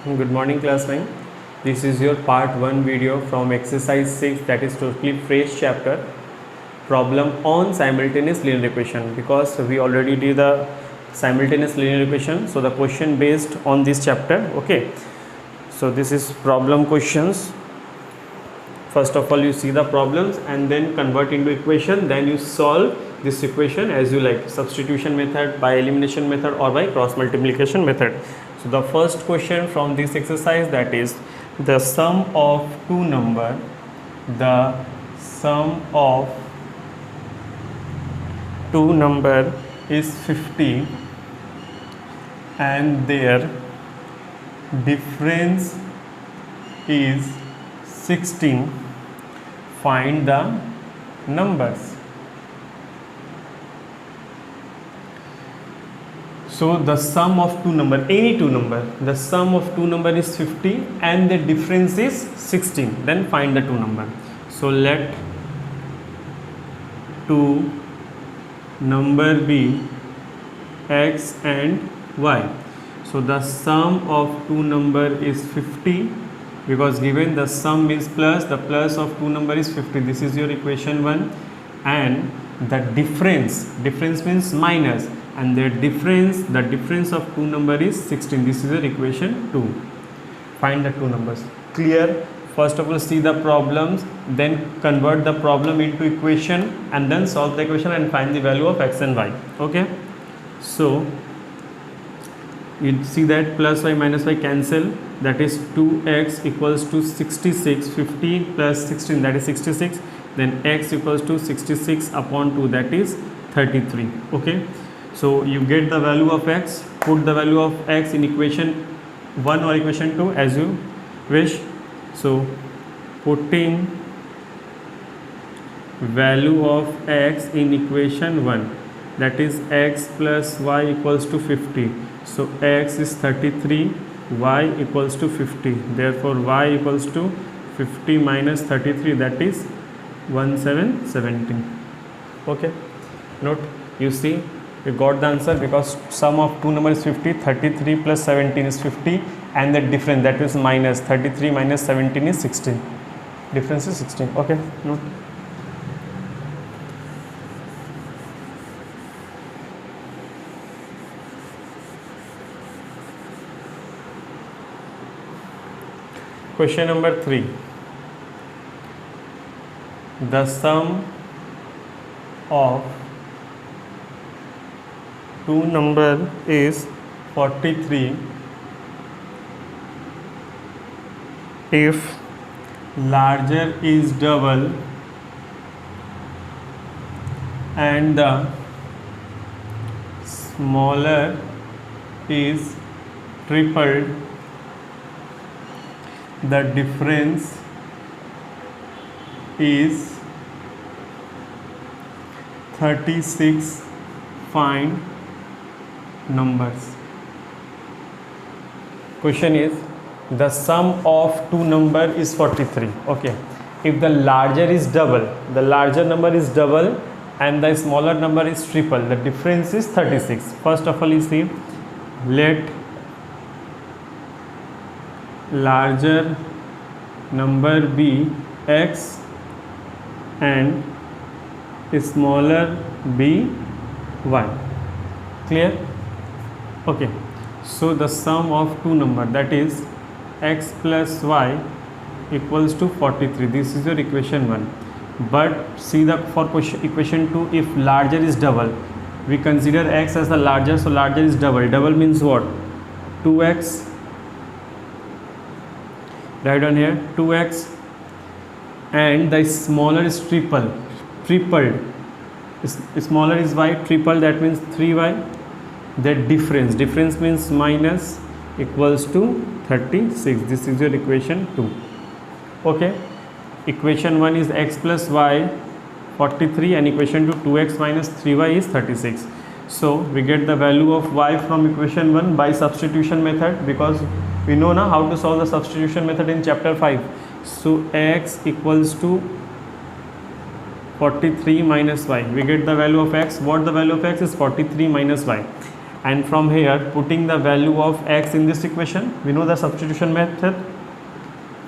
Good morning, class 9. This is your part 1 video from exercise 6, that is totally fresh chapter, problem on simultaneous linear equation, because we already did the simultaneous linear equation. So the question based on this chapter. Okay, so this is problem questions. First of all, you see the problems and then convert into equation, then you solve this equation as you like, substitution method, by elimination method, or by cross multiplication method. So the first question from this exercise, that is the sum of two number is 50 and their difference is 16. Find the numbers. So the sum of two number, any two number, the sum of two number is 50 and the difference is 16. Then find the two number. So let two number be x and y. So the sum of two number is 50, because given the sum is plus, the plus of two number is 50. This is your equation 1. And the difference means minus, and the difference of two number is 16. This is your equation 2. Find the two numbers. Clear? First of all, see the problems, then convert the problem into equation, and then solve the equation and find the value of x and y. Okay, so you see that plus y minus y cancel, that is 2x equals to 66. 50 plus 16, that is 66. Then x equals to 66 upon 2, that is 33. Okay, so you get the value of x. Put the value of x in equation 1 or equation 2 as you wish. So putting value of x in equation 1, that is x plus y equals to 50. So x is 33, y equals to 50. Therefore y equals to 50 minus 33, that is 1717. Okay, note, you see you got the answer, because sum of two numbers is 50. 33 plus 17 is 50, and the difference, that is minus 33 minus 17 is 16. Difference is 16. Okay, note. Question number 3. The sum of two number is 43 if larger is double and the smaller is tripled. The difference is 36. Find numbers. Question is, the sum of two number is 43. Okay, if the larger is double, the larger number is double and the smaller number is triple, the difference is 36. First of all, you see, let larger number be x and smaller be y. Clear? Okay, so the sum of two number, that is x plus y equals to 43. This is your equation 1. But see, the for equation 2, if larger is double, we consider x as the larger, so larger is double. Double means what? 2x. Write down here 2x, and the smaller is tripled. Smaller is y, triple, that means 3y. The difference means minus, equals to 36. This is your equation 2. Okay, equation 1 is x plus y 43, and equation 2 2x minus 3y is 36. So we get the value of y from equation 1 by substitution method, because we know now how to solve the substitution method in chapter 5. So x equals to 43 minus y. We get the value of x. What the value of x is? 43 minus y. and from here putting the value of x in this equation. We know the substitution method.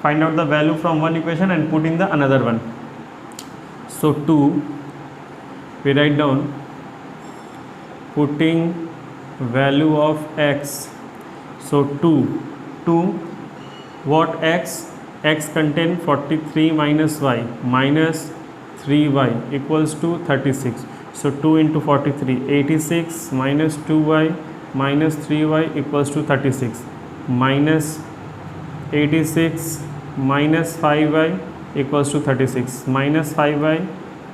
Find out the value from one equation and put in the another one. So 2, we write down putting value of x. So 2 what x contain 43 minus y minus 3y equals to 36. So 2 into 43, 86 minus 2y minus 3y equals to 36, minus 86 minus 5y equals to 36, minus 5y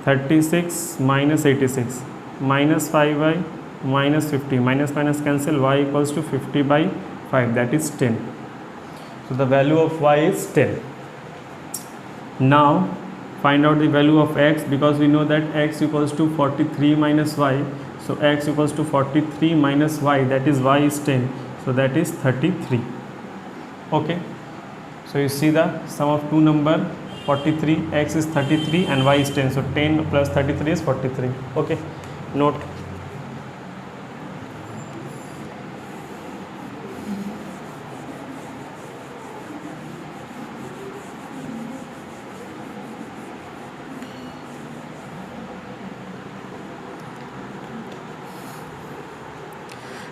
36 minus 86 minus 5y minus 50, minus minus cancel, y equals to 50 by 5, that is 10. So the value of y is 10. Now find out the value of x, because we know that x equals to 43 minus y. So x equals to 43 minus y, that is y is 10, so that is 33. Okay, so you see the sum of two number 43, x is 33 and y is 10, so 10 plus 33 is 43. Okay, note.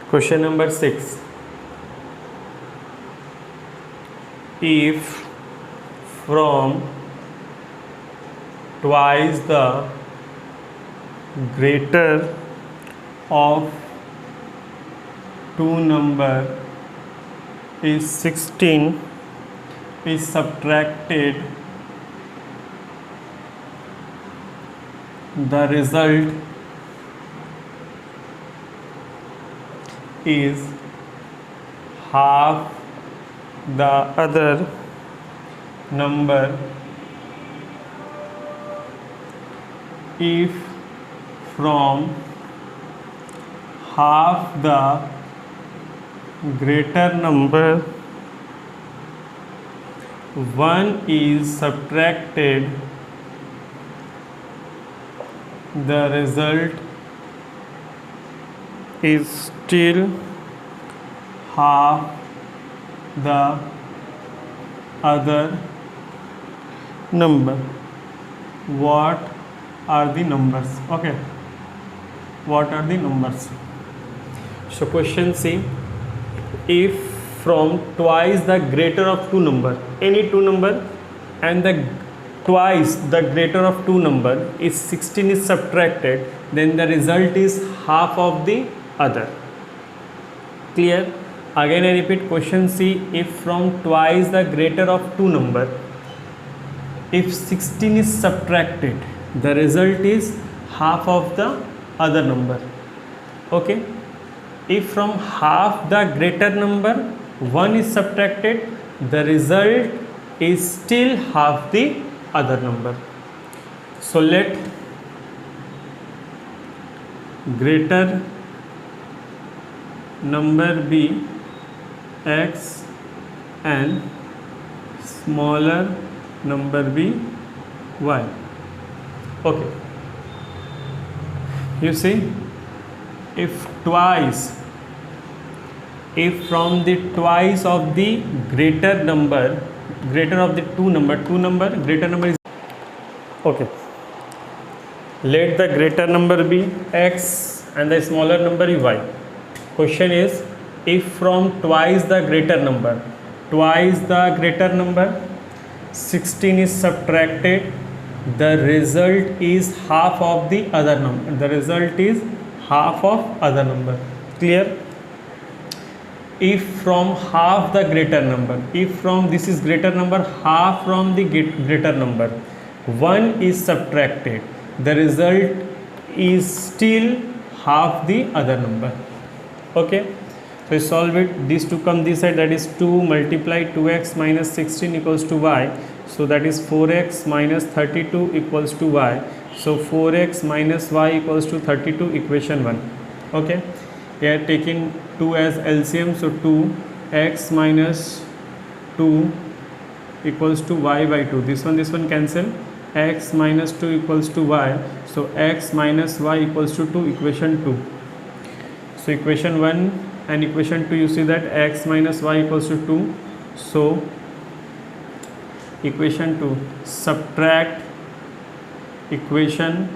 Question number 6. If from twice the greater of two number is 16 is subtracted, the result is half the other number if from half the greater number 1 is subtracted, the result is still half the other number. What are the numbers? Okay, what are the numbers? So question C, if from twice the greater of two number, any two number, and the twice the greater of two number is 16 is subtracted, then the result is half of the other. Clear? Again I repeat question C, if from twice the greater of two number, if 16 is subtracted, the result is half of the other number. Okay, if from half the greater number 1 is subtracted, the result is still half the other number. So let greater number be x and smaller number be y. Okay, you see, if twice, if from the twice of the greater number, greater of the two number, greater number is okay, let the greater number be x and the smaller number is y. Question is, if from twice the greater number 16 is subtracted, the result is half of the other number. The result is half of other number. Clear? If from half the greater number, if from this is greater number, half from the greater number 1 is subtracted, the result is still half the other number. Okay, so solve it. These two come this side, that is 2 multiply 2x minus 16 equals to y. So that is 4x minus 32 equals to y. So 4x minus y equals to 32, equation 1. Okay, we are taking 2 as LCM, so 2x minus 2 equals to y by 2. This one cancel. X minus 2 equals to y. So x minus y equals to 2, equation 2. So equation 1 and equation 2, you see that x minus y equals to 2. So equation 2, subtract equation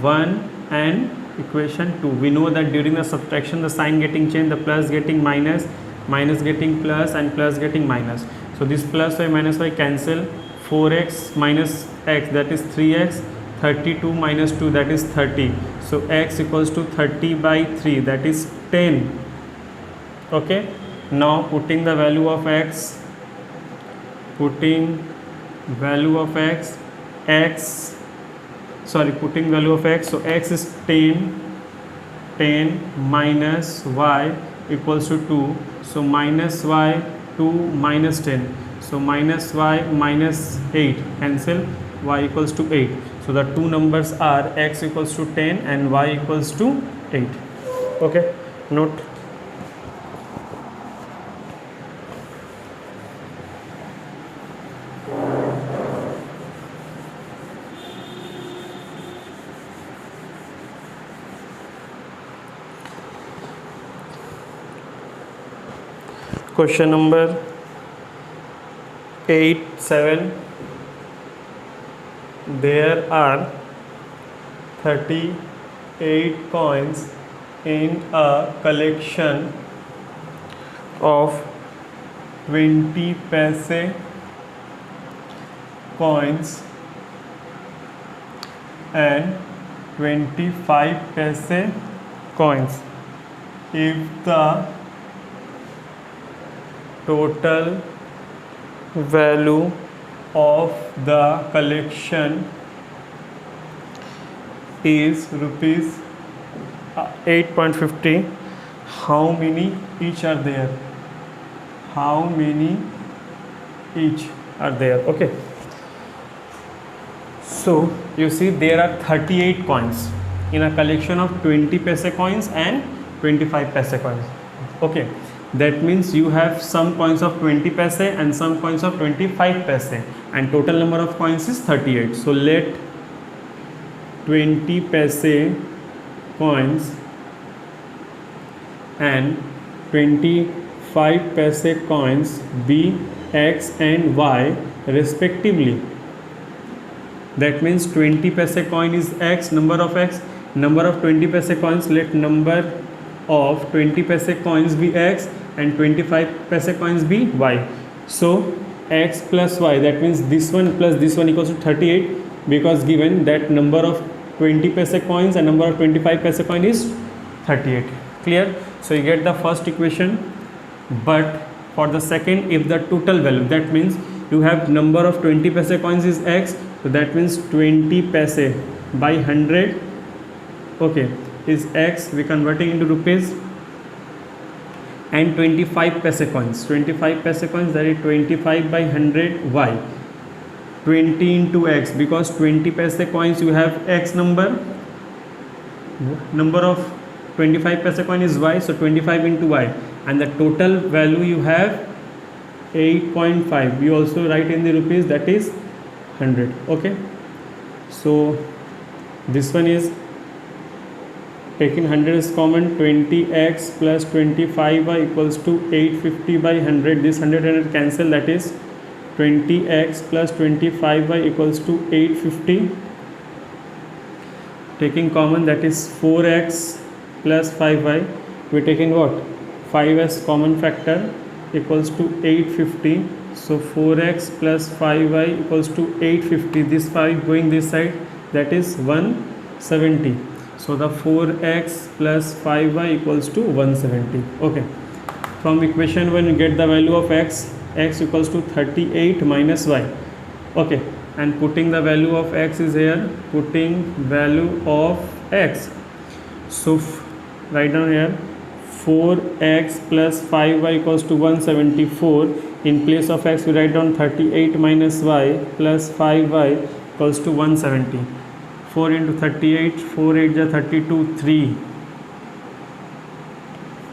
1 and equation 2. We know that during the subtraction the sign getting changed, the plus getting minus, minus getting plus, and plus getting minus. So this plus y minus y cancel. 4x minus x, that is 3x. 32 minus 2, that is 30. So x equals to 30 by 3, that is 10. Okay, now putting the value of x, putting value of x, putting value of x, so x is 10 minus y equals to 2. So minus y 2 minus 10, so minus y minus 8, cancel, y equals to 8. So the two numbers are x equals to 10 and y equals to 8. Okay, note. Question number 8-7. There are 38 coins in a collection of 20 paise coins and 25 paise coins. If the total value of the collection is rupees 8.50, how many each are there? How many each are there? Okay, so you see there are 38 coins in a collection of 20 paise coins and 25 paise coins. Okay, that means you have some coins of 20 paise and some coins of 25 paise, and total number of coins is 38. So let 20 paise coins and 25 paise coins be x and y respectively. That means 20 paise coin is x, number of 20 paise coins, let number of 20 paise coins be x and 25 paise coins be y. So x plus y, that means this one plus this one equals to 38, because given that number of 20 paise coins and number of 25 paise coin is 38. Clear? So you get the first equation. But for the second, if the total value, that means you have number of 20 paise coins is x, so that means 20 paise by 100, okay, is x, we converting into rupees, and 25 paise coins, that is 25 by 100 y, 20 into x, because 20 paise coins you have x number of 25 paise coin is y, so 25 into y, and the total value you have 8.5, we also write in the rupees, that is 100. Okay, so this one is taking 100 is common, 20x plus 25y equals to 850 by 100. This 100 cancel, that is 20x plus 25y equals to 850. Taking common, that is 4x plus 5y. We're taking what? 5 as common factor equals to 850. So 4x plus 5y equals to 850. This 5 going this side, that is 170. So the 4x plus 5y equals to 170. Okay. From equation 1 you get the value of x. X equals to 38 minus y. Okay. And putting the value of x is here. Putting value of x. So write down here. 4x plus 5y equals to 174. In place of x we write down 38 minus y plus 5y equals to 170. 4 into 38, 4 8 is 32, 3.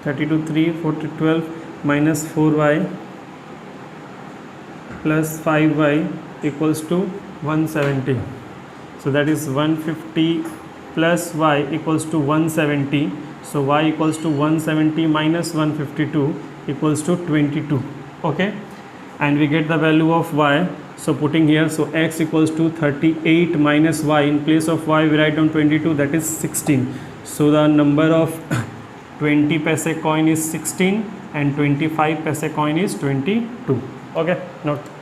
32, 3, 4 to 12 minus 4y plus 5y equals to 170. So that is 150 plus y equals to 170. So y equals to 170 minus 152 equals to 22. Okay, and we get the value of y. So putting here, so x equals to 38 minus y. In place of y we write down 22, that is 16. So the number of 20 paise coin is 16 and 25 paise coin is 22. Okay, note.